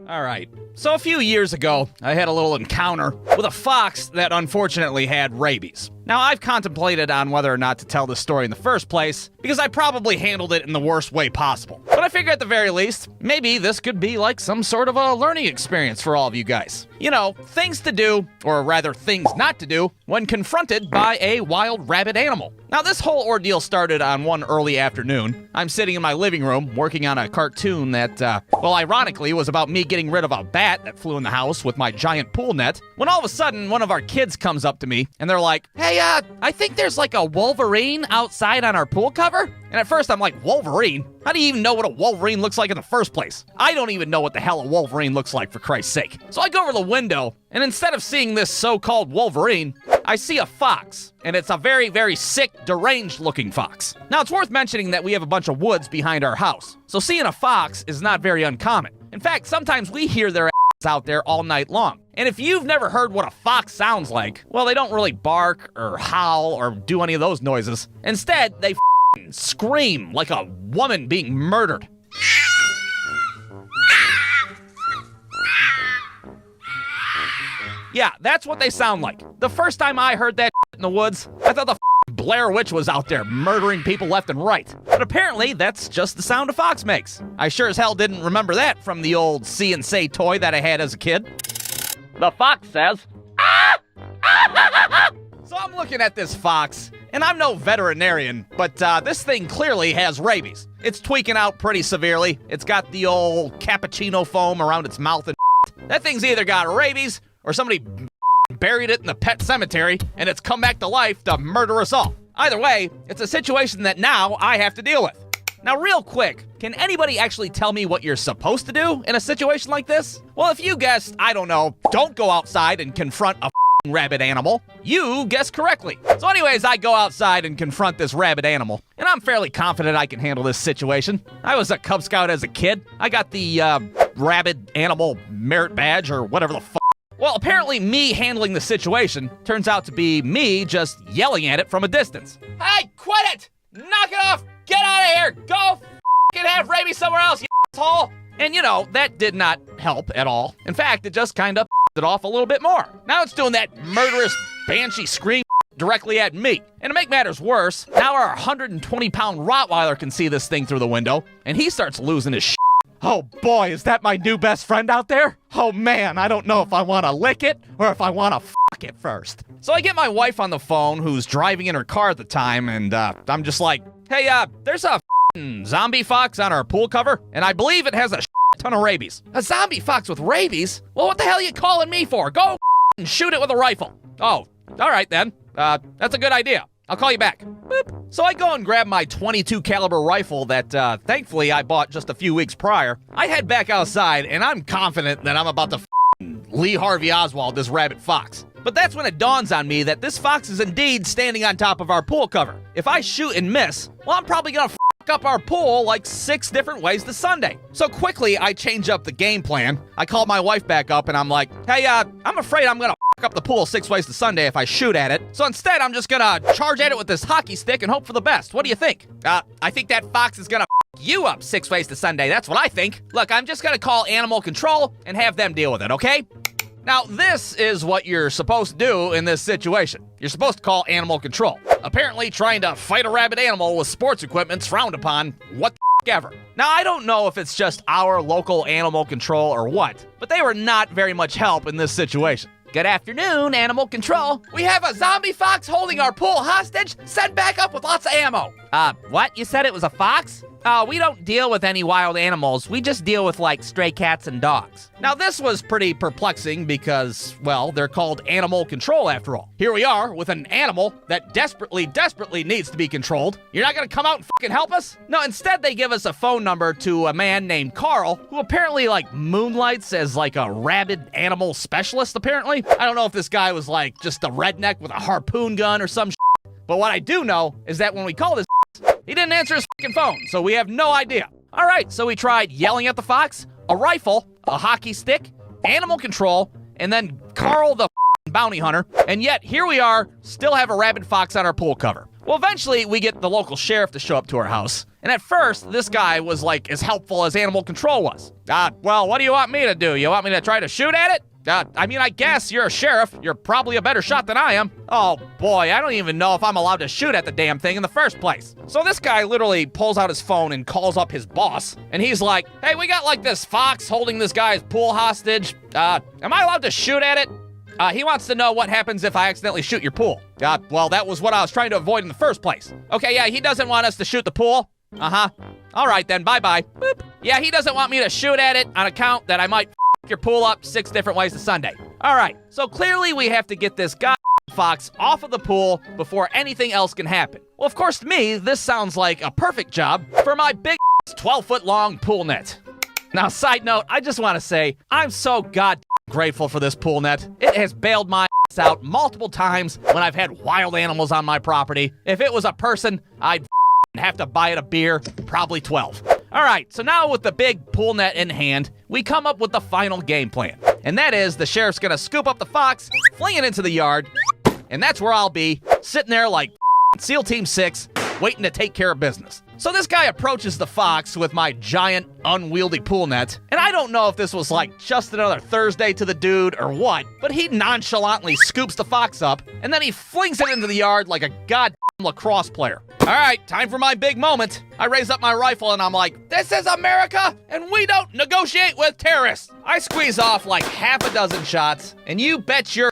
All right. So a few years ago, I had a little encounter with a fox that unfortunately had rabies. Now, I've contemplated on whether or not to tell this story in the first place, because I probably handled it in the worst way possible. But I figure at the very least, maybe this could be like some sort of a learning experience for all of you guys. You know, things to do, or rather things not to do, when confronted by a wild rabid animal. Now, this whole ordeal started on one early afternoon. I'm sitting in my living room working on a cartoon that, well, ironically, was about me getting rid of a bat that flew in the house with my giant pool net, when all of a sudden, one of our kids comes up to me, and they're like, "Hey, I think there's like a Wolverine outside on our pool cover." And at first I'm like, Wolverine? How do you even know what a Wolverine looks like in the first place? I don't even know what the hell a Wolverine looks like, for Christ's sake. So I go over the window, and instead of seeing this so-called Wolverine, I see a fox. And it's a very, very sick, deranged-looking fox. Now, it's worth mentioning that we have a bunch of woods behind our house. So seeing a fox is not very uncommon. In fact, sometimes we hear their out there all night long. And if you've never heard what a fox sounds like, well, they don't really bark or howl or do any of those noises. Instead, they scream like a woman being murdered. Yeah, that's what they sound like. The first time I heard that in the woods, I thought the Blair Witch was out there murdering people left and right. But apparently, that's just the sound a fox makes. I sure as hell didn't remember that from the old See and Say toy that I had as a kid. The fox says, "Ah! So I'm looking at this fox, and I'm no veterinarian, but this thing clearly has rabies. It's tweaking out pretty severely. It's got the old cappuccino foam around its mouth and that thing's either got rabies or somebody buried it in the pet cemetery, and it's come back to life to murder us all. Either way, it's a situation that now I have to deal with. Now, real quick, can anybody actually tell me what you're supposed to do in a situation like this? Well, if you guessed, I don't know, don't go outside and confront a rabid animal, you guessed correctly. So anyways, I go outside and confront this rabid animal, and I'm fairly confident I can handle this situation. I was a Cub Scout as a kid. I got the rabid animal merit badge or whatever the fuck. Well, apparently me handling the situation turns out to be me just yelling at it from a distance. "Hey, quit it! Knock it off! Get out of here! Go f***ing have rabies somewhere else, you asshole!" And you know, that did not help at all. In fact, it just kind of it off a little bit more. Now it's doing that murderous banshee scream directly at me. And to make matters worse, now our 120-pound Rottweiler can see this thing through the window, and he starts losing his shit. Oh boy, is that my new best friend out there? Oh man, I don't know if I want to lick it or if I want to fuck it first. So I get my wife on the phone, who's driving in her car at the time, and I'm just like, "Hey, there's a zombie fox on our pool cover, and I believe it has a ton of rabies." "A zombie fox with rabies? Well, what the hell are you calling me for? Go and shoot it with a rifle." "Oh, all right then. That's a good idea. I'll call you back." Boop. So I go and grab my .22 caliber rifle that, thankfully I bought just a few weeks prior. I head back outside, and I'm confident that I'm about to Lee Harvey Oswald this rabid fox. But that's when it dawns on me that this fox is indeed standing on top of our pool cover. If I shoot and miss, well, I'm probably gonna up our pool like 6 different ways this Sunday. So quickly, I change up the game plan. I call my wife back up, and I'm like, "Hey, I'm afraid I'm gonna up the pool 6 ways to Sunday if I shoot at it. So instead, I'm just gonna charge at it with this hockey stick and hope for the best. What do you think?" "I think that fox is gonna you up 6 ways to Sunday. That's what I think. Look, I'm just gonna call animal control and have them deal with it, okay?" Now, this is what you're supposed to do in this situation. You're supposed to call animal control. Apparently, trying to fight a rabid animal with sports equipment's frowned upon. What the ever. Now, I don't know if it's just our local animal control or what, but they were not very much help in this situation. "Good afternoon, animal control. We have a zombie fox holding our pool hostage. Send back up with lots of ammo." What? You said it was a fox?" We don't deal with any wild animals. We just deal with, like, stray cats and dogs." Now, this was pretty perplexing because, well, they're called animal control after all. Here we are with an animal that desperately needs to be controlled. You're not gonna come out and fucking help us? No, instead they give us a phone number to a man named Carl, who apparently, like, moonlights as, like, a rabid animal specialist, apparently. I don't know if this guy was, like, just a redneck with a harpoon gun or some shit. But what I do know is that when we call this, he didn't answer his fucking phone, so we have no idea. All right, so we tried yelling at the fox, a rifle, a hockey stick, animal control, and then Carl the bounty hunter, and yet here we are, still have a rabid fox on our pool cover. Well, eventually, we get the local sheriff to show up to our house. And at first, this guy was like as helpful as animal control was. Well, what do you want me to do? You want me to try to shoot at it? I mean, I guess you're a sheriff. You're probably a better shot than I am. Oh boy, I don't even know if I'm allowed to shoot at the damn thing in the first place. So this guy literally pulls out his phone and calls up his boss. And he's like, hey, we got like this fox holding this guy's pool hostage. Am I allowed to shoot at it? He wants to know what happens if I accidentally shoot your pool. Well, that was what I was trying to avoid in the first place. Okay, yeah, he doesn't want us to shoot the pool. Uh-huh. All right then, bye-bye. Boop. Yeah, he doesn't want me to shoot at it on account that I might your pool up 6 different ways to Sunday. All right, so clearly we have to get this guy fox off of the pool before anything else can happen. Well, of course, to me, this sounds like a perfect job for my big 12-foot-long pool net. Now, side note, I just want to say, I'm so grateful for this pool net. It has bailed my ass out multiple times when I've had wild animals on my property. If it was a person, I'd have to buy it a beer, probably 12. All right, so now with the big pool net in hand, we come up with the final game plan. And that is the sheriff's gonna scoop up the fox, fling it into the yard, and that's where I'll be, sitting there like SEAL Team 6, waiting to take care of business. So this guy approaches the fox with my giant, unwieldy pool net, and I don't know if this was like just another Thursday to the dude or what, but he nonchalantly scoops the fox up, and then he flings it into the yard like a goddamn lacrosse player. All right, time for my big moment. I raise up my rifle and I'm like, this is America, and we don't negotiate with terrorists. I squeeze off like half a dozen shots, and you bet your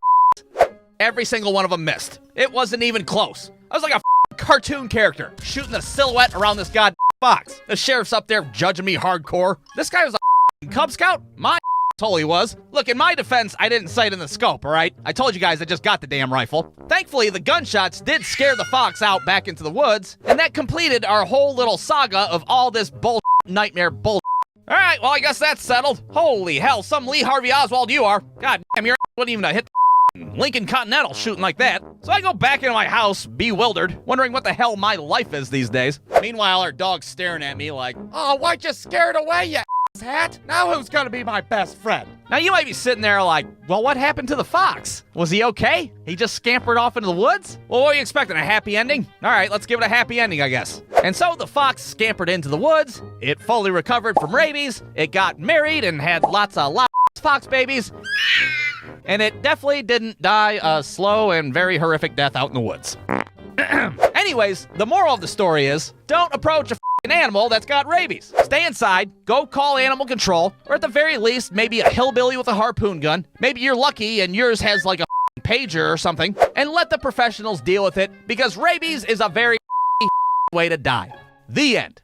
every single one of them missed. It wasn't even close. I was like a cartoon character shooting a silhouette around this goddamn fox. The sheriff's up there judging me hardcore. This guy was a Cub Scout? My told he was. Look, in my defense, I didn't sight in the scope, all right? I told you guys I just got the damn rifle. Thankfully, the gunshots did scare the fox out back into the woods, and that completed our whole little saga of all this nightmare bull. All right, well, I guess that's settled. Holy hell, some Lee Harvey Oswald you are. God damn, your wouldn't even have hit the Lincoln Continental shooting like that. So I go back into my house, bewildered, wondering what the hell my life is these days. Meanwhile, our dog's staring at me like, oh, why'd you scare it away, you hat? Now who's gonna be my best friend? Now you might be sitting there like, well, what happened to the fox? Was he okay? He just scampered off into the woods? Well, what are you expecting, a happy ending? All right, let's give it a happy ending, I guess. And so the fox scampered into the woods, it fully recovered from rabies, it got married and had lots of fox babies, and it definitely didn't die a slow and very horrific death out in the woods. Anyways, the moral of the story is, don't approach an animal that's got rabies. Stay inside, go call animal control, or at the very least, maybe a hillbilly with a harpoon gun. Maybe you're lucky and yours has like a pager or something, and let the professionals deal with it, because rabies is a very way to die. The end.